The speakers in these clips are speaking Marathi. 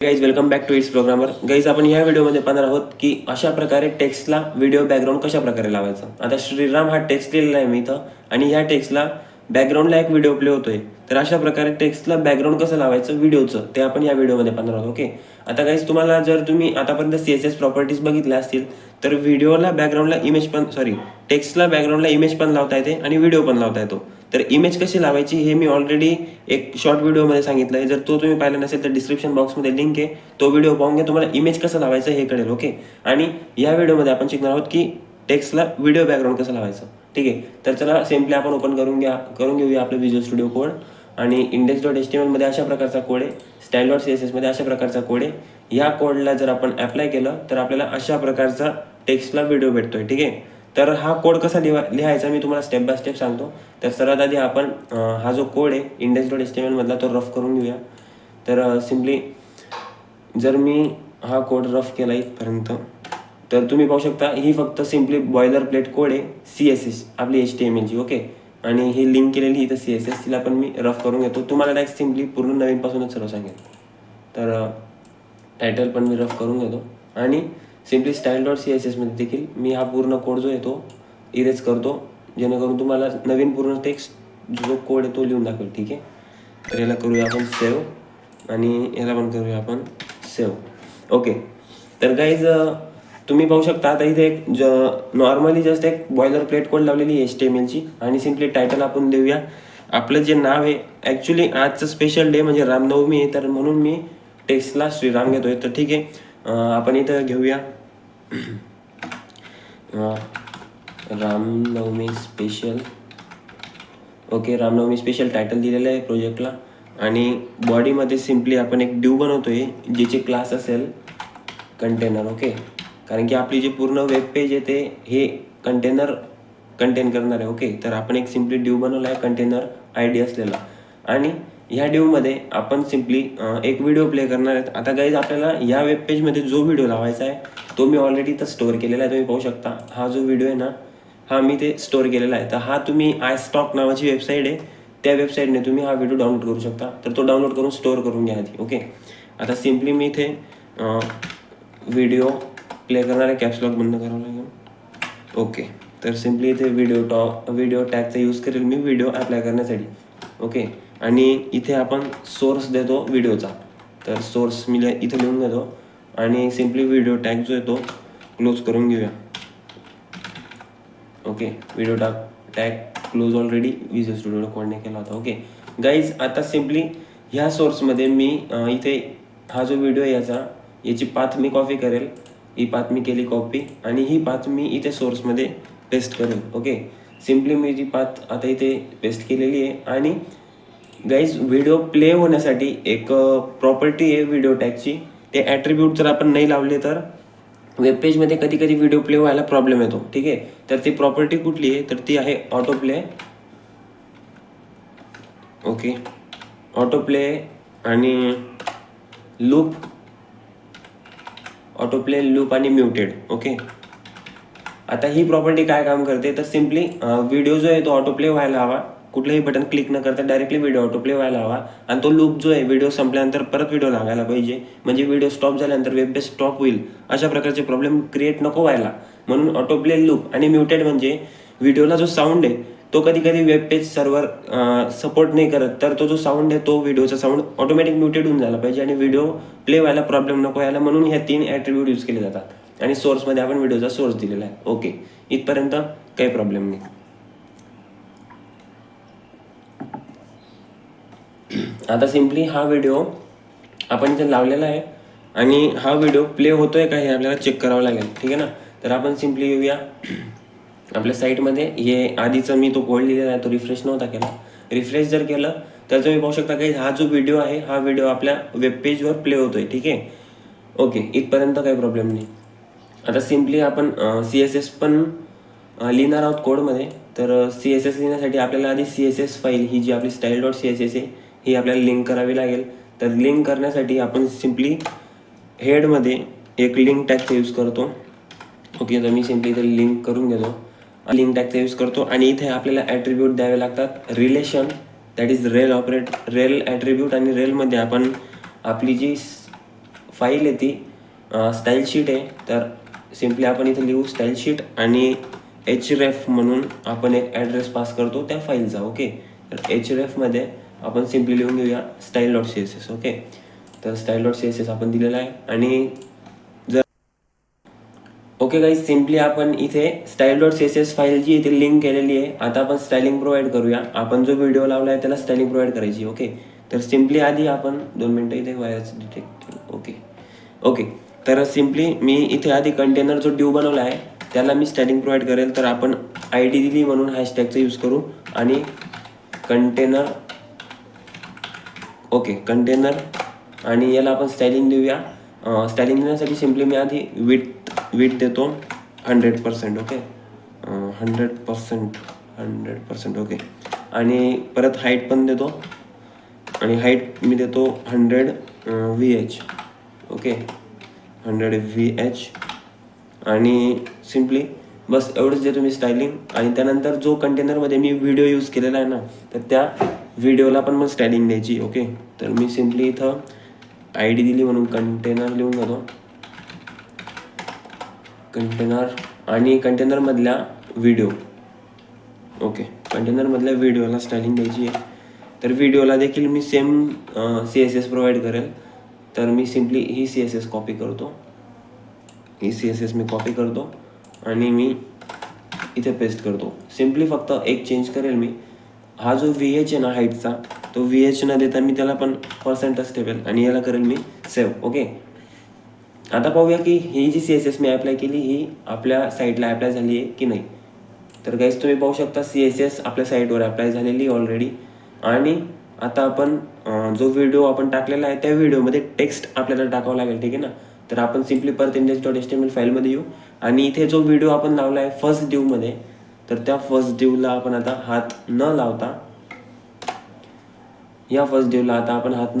Guys welcome back to it's programmer. Guys आपण ह्या व्हिडिओमध्ये पाहणार आहोत की अशा प्रकारे टेक्स्टला व्हिडिओ बॅकग्राऊंड कशा प्रकारे लावायचं. आता श्रीराम हा टेक्स्ट लिहिलेला आहे मी इथं आणि ह्या टेक्स्टला बॅकग्राऊंडला एक व्हिडिओ प्ले होतोय. तर अशा प्रकारे टेक्स्टला बॅकग्राऊंड कसं लावायचं व्हिडिओचं ते आपण या व्हिडिओमध्ये पाहणार आहोत. ओके, आता गाईज तुम्हाला जर तुम्ही आतापर्यंत CSS प्रॉपर्टीज बघितल्या असतील तर व्हिडिओला बॅकग्राऊंडला इमेज पण टेक्स्टला बॅकग्राऊंडला इमेज पण लावता येते आणि व्हिडिओ पण लावता येतो. तर इमेज कशी लावायची हे मी ऑलरेडी एक शॉर्ट व्हिडिओमध्ये सांगितलं आहे. जर तो तुम्ही पाहिला नसेल तर डिस्क्रिप्शन बॉक्समध्ये लिंक आहे, तो व्हिडिओ पाहून घ्या, तुम्हाला इमेज कसं लावायचं हे कळेल. ओके, आणि या व्हिडिओमध्ये आपण शिकणार आहोत की टेक्स्टला व्हिडिओ बॅकग्राऊंड कसं लावायचं. ठीक आहे, तर चला सिम्पली आपण ओपन करून घेऊया आपलं विज्युअल स्टुडिओ कोड. आणि index.html मध्ये अशा प्रकारचा कोड आहे, style.css मध्ये अशा प्रकारचा कोड आहे. या कोडला जर आपण अप्लाय केलं तर आपल्याला अशा प्रकारचा टेक्स्टला व्हिडिओ भेटतोय. ठीक आहे, तर हा कोड कसा लिहायचा मी तुम्हाला स्टेप बाय स्टेप सांगतो. तर सर्वात आधी आपण हा जो कोड आहे index.html मधला तो रफ करून घेऊया. तर सिम्पली जर मी हा कोड रफ केला इथपर्यंत तर तुम्ही पाहू शकता ही फक्त सिम्पली बॉयलर प्लेट कोड आहे CSS आपली HTML ची. ओके, आणि ही लिंक केलेली इथं CSS तिला पण मी रफ करून घेतो. तुम्हाला डायरेक्ट सिम्पली पूर्ण नवीनपासूनच सर्व सांगेल. तर टायटल पण मी रफ करून घेतो आणि सिम्पली style.css मध्ये देखील मी हा पूर्ण कोड जो आहे तो इरेज करतो, जेणेकरून तुम्हाला नवीन पूर्ण टेक्स्ट जो कोड आहे तो लिहून दाखवेल. ठीक आहे, तर याला करूया आपण सेव्ह आणि याला पण करूया आपण सेव्ह. ओके, तर गाईज तुम्ही पाहू शकता आता इथे एक नॉर्मली जस्ट एक बॉयलर प्लेट कोड लावलेली HTML ची आणि सिम्पली टायटल आपण देऊया आपलं जे नाव आहे. ॲक्च्युली आजचं स्पेशल डे म्हणजे रामनवमी आहे, तर म्हणून मी टेक्स्टला श्रीराम घेतोय. तर ठीक आहे, आपण इथं घेऊया Ramnavami special. Okay, Ramnavami special title दिलेलं आहे प्रोजेक्टला. आणि बॉडीमध्ये सिम्पली आपण एक ड्यू बनवतोय ज्याची क्लास असेल कंटेनर. ओके, कारण की आपली जी पूर्ण वेब पेज आहे ते हे कंटेनर कंटेन करणार आहे. ओके, तर आपण एक सिम्पली ड्यू बनवला आहे कंटेनर ID असलेला आणि ह्या ड्यूमध्ये आपण सिम्पली एक व्हिडिओ प्ले करणार आहेत. आता गाईज आपल्याला या वेब पेजमध्ये जो व्हिडिओ लावायचा आहे तो मी ऑलरेडी इथं स्टोअर केलेला आहे. तुम्ही पाहू शकता हा जो व्हिडिओ आहे ना हा मी ते स्टोअर केलेला आहे. तर हा तुम्ही iStock नावाची वेबसाईट आहे, त्या वेबसाईटने तुम्ही हा व्हिडिओ डाउनलोड करू शकता. तर तो डाउनलोड करून स्टोअर करून घ्या आधी. ओके, आता सिम्पली मी इथे व्हिडिओ प्ले करणार आहे, कॅप्सलॉक बंद करावं लागेल. ओके, तर सिम्पली इथे व्हिडिओ टॅगचा यूज करेल मी व्हिडिओ अप्लाय करण्यासाठी. ओके, आणि इथे आपण सोर्स देतो व्हिडिओचा. तर सोर्स मी इथे लिहून घेतो आणि सिम्पली व्हिडिओ टॅग जो आहे तो क्लोज करून घेऊया. Okay, video tag close already visual studio कोडने केला होता. ओके गाईज, आता सिम्पली ह्या सोर्समध्ये मी इथे हा जो व्हिडिओ आहे याची पाथ मी कॉपी करेल. ही पाथ मी केली कॉपी आणि ही पाथ मी इथे सोर्समध्ये पेस्ट करेल. ओके, सिम्पली मी जी पाथ आता इथे पेस्ट केलेली आहे. आणि गाईज व्हिडिओ प्ले होण्यासाठी एक प्रॉपर्टी आहे व्हिडिओ टॅगची. ते ॲट्रिब्यूट जर आपण नाही लावले तर वेबपेजमध्ये कधी कधी व्हिडिओ प्ले व्हायला प्रॉब्लेम येतो. ठीक आहे, तर ती प्रॉपर्टी कुठली आहे तर ती आहे auto play. Okay, auto play आणि लूप, ऑटो प्ले लूप आणि म्युटेड. ओके, आता ही प्रॉपर्टी काय काम करते तर सिम्पली व्हिडिओ जो आहे तो ऑटो प्ले व्हायला हवा, कुठलंही बटन क्लिक न करता डायरेक्टली व्हिडिओ ऑटो प्ले व्हायला हवा. आणि तो लूप जो आहे व्हिडिओ संपल्यानंतर परत व्हिडिओ लागायला पाहिजे, म्हणजे व्हिडिओ स्टॉप झाल्यानंतर वेब पेज स्टॉप होईल. अशा प्रकारचे प्रॉब्लेम क्रिएट नको व्हायला म्हणून ऑटो प्ले लूप. आणि म्युटेड म्हणजे व्हिडिओला जो साऊंड आहे तो कधी कधी वेब पेज सर्व्हर सपोर्ट नाही करत, तर तो जो साऊंड आहे तो व्हिडिओचा साऊंड ऑटोमॅटिक म्युटेड होऊन झाला पाहिजे आणि व्हिडिओ प्ले व्हायला प्रॉब्लेम नको यायला, म्हणून ह्या 3 ॲट्रिब्यूट यूज केले जातात. आणि सोर्समध्ये आपण व्हिडिओचा सोर्स दिलेला आहे. ओके, इथपर्यंत काही प्रॉब्लेम नाही. आता सिम्पली हा व्हिडिओ आपण इथे लावलेला आहे आणि हा व्हिडिओ प्ले होतोय का हे आपल्याला चेक करावं लागेल. ठीक आहे ना, तर आपण सिम्पली येऊया आपल्या साईटमध्ये. हे आधीचा मी तो कोड लिहिलेला आहे तो रिफ्रेश नव्हता केला. रिफ्रेश जर केलं तर तुम्ही पाहू शकता की हा जो व्हिडिओ आहे हा व्हिडिओ आपल्या वेबपेजवर प्ले होतोय. ठीक आहे, ओके, इथपर्यंत काही प्रॉब्लेम नाही. आता सिम्पली आपण CSS पण लिहिणार आहोत कोडमध्ये. तर CSS लिहिण्यासाठी आपल्याला आधी CSS फाईल ही जी आपली style.css आहे ही आपल्याला लिंक करावी लागेल. तर लिंक करण्यासाठी आपण सिम्पली हेडमध्ये एक लिंक टॅगचा यूज करतो. ओके, तर मी सिम्पली इथे लिंक करून घेतो, लिंक टॅगचा यूज करतो. आणि इथे आपल्याला ॲट्रिब्यूट द्यावे लागतात. Relation that is rail attribute. आणि रेलमध्ये आपण आपली जी फाईल आहे ती स्टाईल शीट आहे. तर सिम्पली आपण इथे लिहू स्टाईल शीट आणि href म्हणून आपण एक ॲड्रेस पास करतो त्या फाईलचा. ओके, तर hrefमध्ये आपण सिम्पली लिहून घेऊया style.css. ओके, तर style.css आपण दिलेला आहे. आणि जर ओके गाईज, सिम्पली आपण इथे style.css फाईल जी इथे लिंक केलेली आहे. आता आपण स्टायलिंग प्रोव्हाइड करूया. आपण जो व्हिडिओ लावला आहे त्याला स्टायलिंग प्रोव्हाइड करायची. ओके, तर सिम्पली आधी आपण 2 मिनटं इथे वायरच डिटेक्ट. ओके, तर सिम्पली मी इथे आधी कंटेनर जो ड्यू बनवला आहे त्याला मी स्टायलिंग प्रोव्हाइड करेल. तर आपण ID दिली म्हणून हॅशटॅगचा यूज करू आणि कंटेनर. ओके, कंटेनर आणि याला आपण स्टायलिंग देऊया. स्टायलिंग देण्यासाठी सिम्पली मी आधी विथ देतो 100%. ओके, 100%. ओके, आणि परत हाईट पण देतो आणि हाईट मी देतो 100 VH. ओके, 100 VH आणि सिम्पली बस एवढंच देतो मी स्टायलिंग. आणि त्यानंतर जो कंटेनरमध्ये मी व्हिडिओ यूज केलेला आहे ना, तर त्या व्हिडिओला पण मग स्टायलिंग द्यायची. ओके, तर मी सिम्पली इथं ID दिली म्हणून कंटेनर लिहून घेतो कंटेनर आणि कंटेनरमधल्या व्हिडिओ. ओके, कंटेनरमधल्या व्हिडिओला स्टायलिंग द्यायची आहे. तर व्हिडिओला देखील मी सेम CSS प्रोव्हाइड करेल. तर मी सिम्पली ही CSS कॉपी करतो. ही CSS मी कॉपी करतो आणि मी इथे पेस्ट करतो. सिम्पली फक्त एक चेंज करेल मी. हा जो VH आहे ना हाईटचा, तो VH न देता मी त्याला पण % ठेवेल आणि याला करेल मी सेव्ह. ओके, आता पाहूया की ही जी CSS मी अप्लाय केली ही आपल्या साईटला अप्लाय झाली आहे की नाही. तर गाईज तुम्ही पाहू शकता CSS आपल्या साईटवर अप्लाय झालेली ऑलरेडी. आणि आता आपण जो व्हिडिओ आपण टाकलेला आहे त्या व्हिडिओमध्ये टेक्स्ट आपल्याला टाकावं लागेल. ठीक आहे ना, तर आपण सिम्पली परत index.html फाईलमध्ये येऊ आणि इथे जो व्हिडिओ आपण लावला आहे फर्स्ट ड्यूमध्ये, तर त्या फर्स्ट ड्यूला आपण आता हात न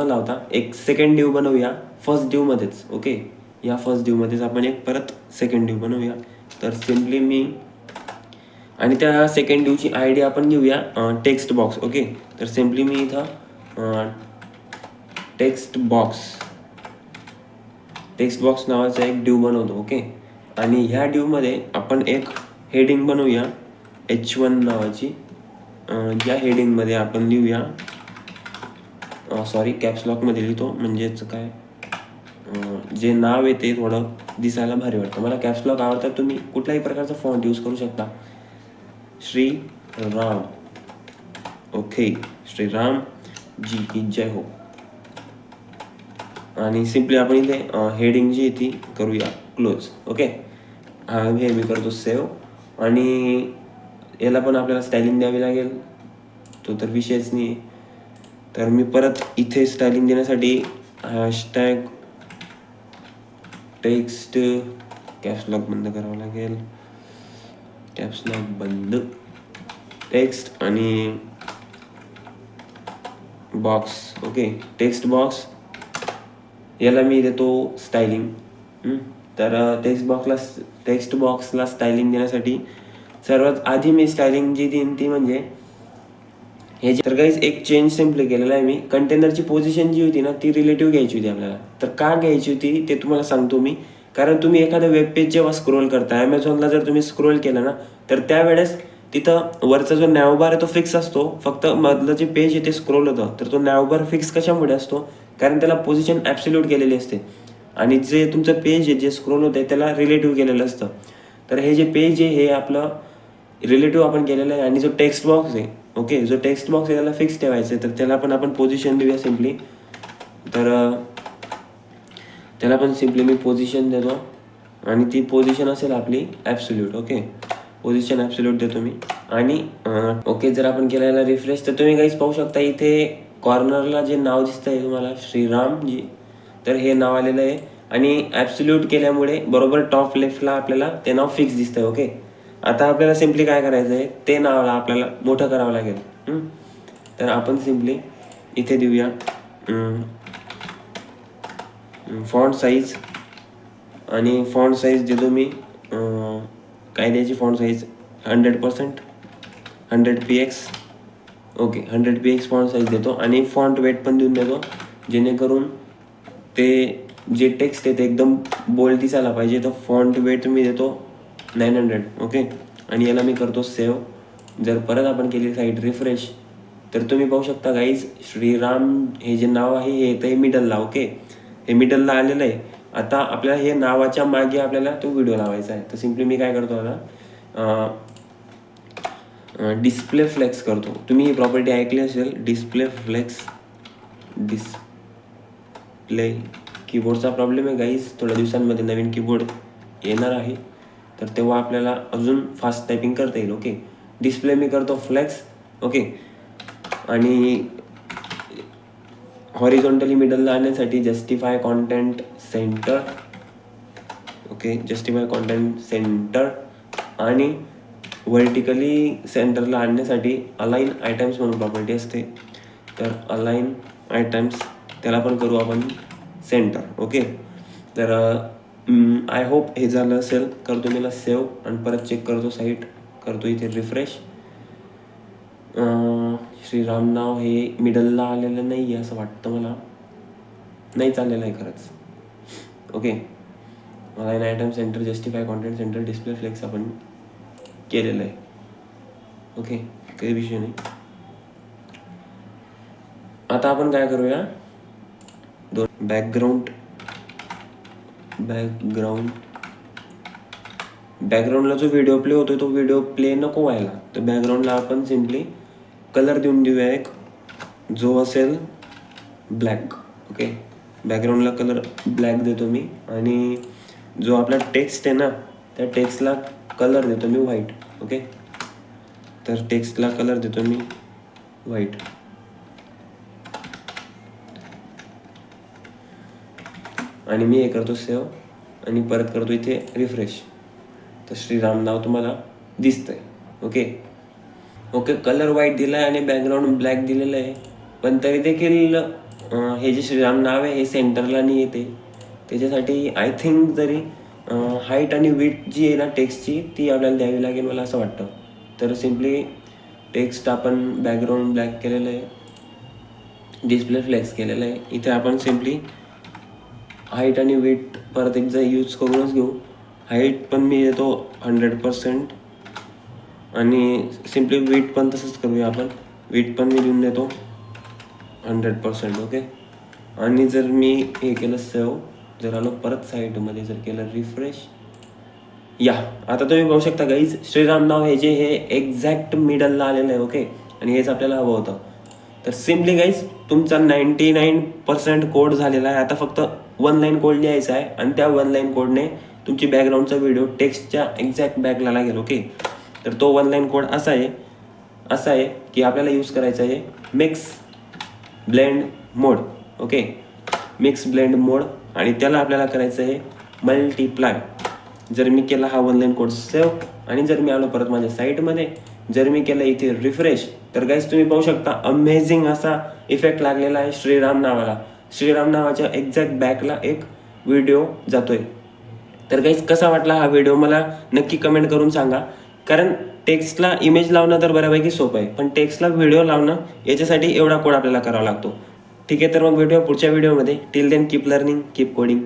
लावता एक सेकंड ड्यू बनवूया फर्स्ट ड्यूमध्येच. ओके, या फर्स्ट ड्यूमध्येच आपण एक परत सेकंड ड्यू बनवूया. तर सिम्पली मी आणि त्या सेकंड ड्यूची ID आपण घेऊया टेक्स्ट बॉक्स. ओके, तर सिम्पली मी इथं टेक्स्ट बॉक्स नावाचा एक ड्यू बनवतो. ओके, आणि ह्या ड्यूमध्ये आपण एक हेडिंग बनवूया H1 नावाची. या हेडिंगमध्ये आपण लिहूया कॅप्सलॉकमध्ये लिहितो, म्हणजेच काय जे नाव आहे ते थोडं दिसायला भारी वाटतं. मला कॅप्सलॉक आवडतात. तुम्ही कुठल्याही प्रकारचा फॉन्ट यूज करू शकता. श्रीराम. ओके, श्रीराम जी की जय हो. आणि सिम्पली आपण इथे हेडिंग जी आहे ती करूया क्लोज. ओके, हे मी करतो सेव्ह. आणि याला पण आपल्याला स्टायलिंग द्यावी लागेल, तो तर विषयच नाही. तर मी परत इथे स्टायलिंग देण्यासाठी हॅशटॅग टेक्स्ट कॅप्सलॉक बंद करावं लागेल. कॅप्सलॉक बंद, टेक्स्ट आणि बॉक्स. ओके, टेक्स्ट बॉक्स याला मी देतो स्टायलिंग. तर टेक्स्ट बॉक्सला स्टायलिंग देण्यासाठी सर्वात आधी मी स्टायलिंग जी देईन ती म्हणजे हे तर गाईज एक चेंज सिम्पली केलेला आहे मी. कंटेनरची पोझिशन जी होती ना ती रिलेटिव्ह घ्यायची होती आपल्याला. तर का घ्यायची होती ते तुम्हाला सांगतो मी. कारण तुम्ही एखादं वेब पेज जेव्हा स्क्रोल करता, ॲमेझॉनला जर तुम्ही स्क्रोल केलं ना, तर त्यावेळेस तिथं वरचा जो नॅवबार आहे तो फिक्स असतो. फक्त मधलं जे पेज आहे ते स्क्रोल होतं. तर तो नॅवबार फिक्स कशामुळे असतो, कारण त्याला पोझिशन ॲब्सोल्यूट केलेली असते. आणि जे तुमचं पेज आहे जे स्क्रोल होतं आहे त्याला रिलेटिव्ह केलेलं असतं. तर हे जे पेज आहे हे आपलं रिलेटिव्ह आपण केलेलं आहे. आणि जो टेक्स्ट बॉक्स आहे, ओके, जो टेक्स्ट बॉक्स आहे त्याला फिक्स ठेवायचं आहे. तर त्याला पण आपण पोझिशन देऊया सिम्पली. तर त्याला पण सिम्पली मी पोझिशन देतो आणि ती पोझिशन असेल आपली ॲब्सोल्यूट. ओके, पोझिशन ॲब्सोल्यूट देतो मी. आणि ओके, जर आपण केलेला रिफ्रेश तर तुम्ही काहीच पाहू शकता इथे कॉर्नरला जे नाव दिसतं आहे तुम्हाला श्रीरामजी, तर हे नाव आलेलं आहे. आणि ॲब्सोल्यूट केल्यामुळे बरोबर टॉप लेफ्टला आपल्याला ते नाव फिक्स दिसतं आहे. ओके, आता आपल्याला सिम्पली काय करायचं आहे, ते नावाला आपल्याला मोठं करावं लागेल. तर आपण सिम्पली इथे देऊया फॉन्ट साईज. आणि फॉन्ट साईज देतो मी काय द्यायची font size 100%, 100 px. Okay, 100 px font size देतो आणि फॉन्ट वेट पण देऊन देतो, जेणेकरून ते जे टेक्स्ट आहे ते एकदम बोल्ड दिसायला पाहिजे. तर फॉन्ट वेट मी देतो 900. ओके, आणि याला मी करतो सेव्ह. जर परत आपण केली साईट रिफ्रेश तर तुम्ही पाहू शकता गाईज, श्रीराम हे जे नाव आहे हे येतं आहे मिडलला. ओके, हे मिडलला आलेलं आहे. आता आपल्याला हे नावाच्या मागे आपल्याला तो व्हिडिओ लावायचा आहे. तर सिम्पली मी काय करतो आता, डिस्प्ले फ्लेक्स करतो. तुम्ही ही प्रॉपर्टी ऐकली असेल, डिस्प्ले फ्लेक्स. डिस्प्ले कीबोर्डचा प्रॉब्लेम आहे गाईज, थोड्या दिवसांमध्ये नवीन कीबोर्ड येणार आहे, तर तेव्हा आपल्याला अजून फास्ट टायपिंग करता येईल. ओके, डिस्प्ले मी करतो फ्लेक्स. ओके, आणि हॉरिझॉन्टली मिडलला आणण्यासाठी justify content centre. Okay, justify content centre. आणि व्हर्टिकली सेंटरला आणण्यासाठी अलाइन आयटम्स म्हणून प्रॉपर्टी असते. तर अलाइन आयटम्स त्याला पण करू आपण सेंटर. ओके, तर आय होप हे झालं असेल. करतो मी सेव्ह आणि परत चेक करतो साईट, करतो इथे रिफ्रेश. श्रीराम नाव हे मिडलला आलेलं नाही आहे असं वाटतं मला, नाही चाललेलं आहे खरंच. Okay, align item centre, justify content centre, display flex आपण केलेलं आहे. ओके, काही विषय नाही. आता आपण काय करूया, दोन बॅकग्राऊंडला जो व्हिडिओ प्ले होतोय तो व्हिडिओ प्ले नको व्हायला, तर बॅकग्राऊंडला आपण सिम्पली कलर देऊन देऊया एक, जो असेल ब्लॅक. ओके, बॅकग्राऊंडला कलर ब्लॅक देतो मी. आणि जो आपला टेक्स्ट आहे ना, त्या टेक्स्टला कलर देतो मी व्हाईट. ओके, तर टेक्स्टला कलर देतो मी व्हाईट. आणि मी हे करतो सेव्ह आणि परत करतो इथे रिफ्रेश. तर श्रीराम नाव तुम्हाला दिसतंय. ओके, कलर व्हाईट दिला आहे आणि बॅकग्राऊंड ब्लॅक दिलेलं आहे, पण तरी देखील हे जे श्रीराम नाव आहे हे सेंटरला नाही येते. त्याच्यासाठी आय थिंक तरी हाईट आणि विड्थ जी आहे ना टेक्स्टची ती आपल्याला द्यावी लागेल मला असं वाटतं. तर सिम्पली टेक्स्ट आपण बॅकग्राऊंड ब्लॅक केलेलं आहे, डिस्प्ले फ्लेक्स केलेलं आहे. इथे आपण सिम्पली हाईट आणि विड्थ परत एकदा यूज करूनच घेऊ. हाईट पण मी देतो 100% आणि सिम्पली विड्थ पण तसंच करूया आपण. विड्थ पण मी देऊन देतो 100%. ओके, आणि जर मी हे केलं सेव्ह, जर आलो परत साईटमध्ये जर केलं रिफ्रेश, या आता तुम्ही पाहू शकता गाईज, श्रीराम नाव हे जे हे एक्झॅक्ट मिडलला आलेलं आहे. ओके, आणि हेच आपल्याला हवं होतं. तर सिम्पली गाईज तुमचा 99% कोड झालेला आहे. आता फक्त 1 लाईन कोड लिहायचा आहे आणि त्या 1 लाईन कोडने तुमची बॅकग्राऊंडचा व्हिडिओ टेक्स्टच्या एक्झॅक्ट बॅकला लागेल. ओके, तर तो 1 लाईन कोड असा आहे की आपल्याला यूज करायचा आहे मिक्स ब्लेंड मोड. ओके, मिक्स ब्लेंड मोड, आणि त्याला आपल्याला करायचं आहे मल्टिप्लाय. जर मी केला हा 1 लाईन कोड सेव्ह आणि जर मी आलो परत माझ्या साईटमध्ये, जर मी केलं इथे रिफ्रेश, तर गाईज तुम्ही पाहू शकता अमेझिंग असा इफेक्ट लागलेला आहे श्रीराम नावाला. श्रीराम नावाच्या एक्झॅक्ट बॅकला एक व्हिडिओ जातोय. तर गाईज कसा वाटला हा व्हिडिओ मला नक्की कमेंट करून सांगा. कारण टेक्स्टला इमेज लावणं तर बऱ्यापैकी सोपं आहे, पण टेक्स्टला व्हिडिओ लावणं याच्यासाठी एवढा कोड आपल्याला करावा लागतो. ठीक आहे, तर मग भेटूया पुढच्या व्हिडिओमध्ये. Till then keep learning, keep coding.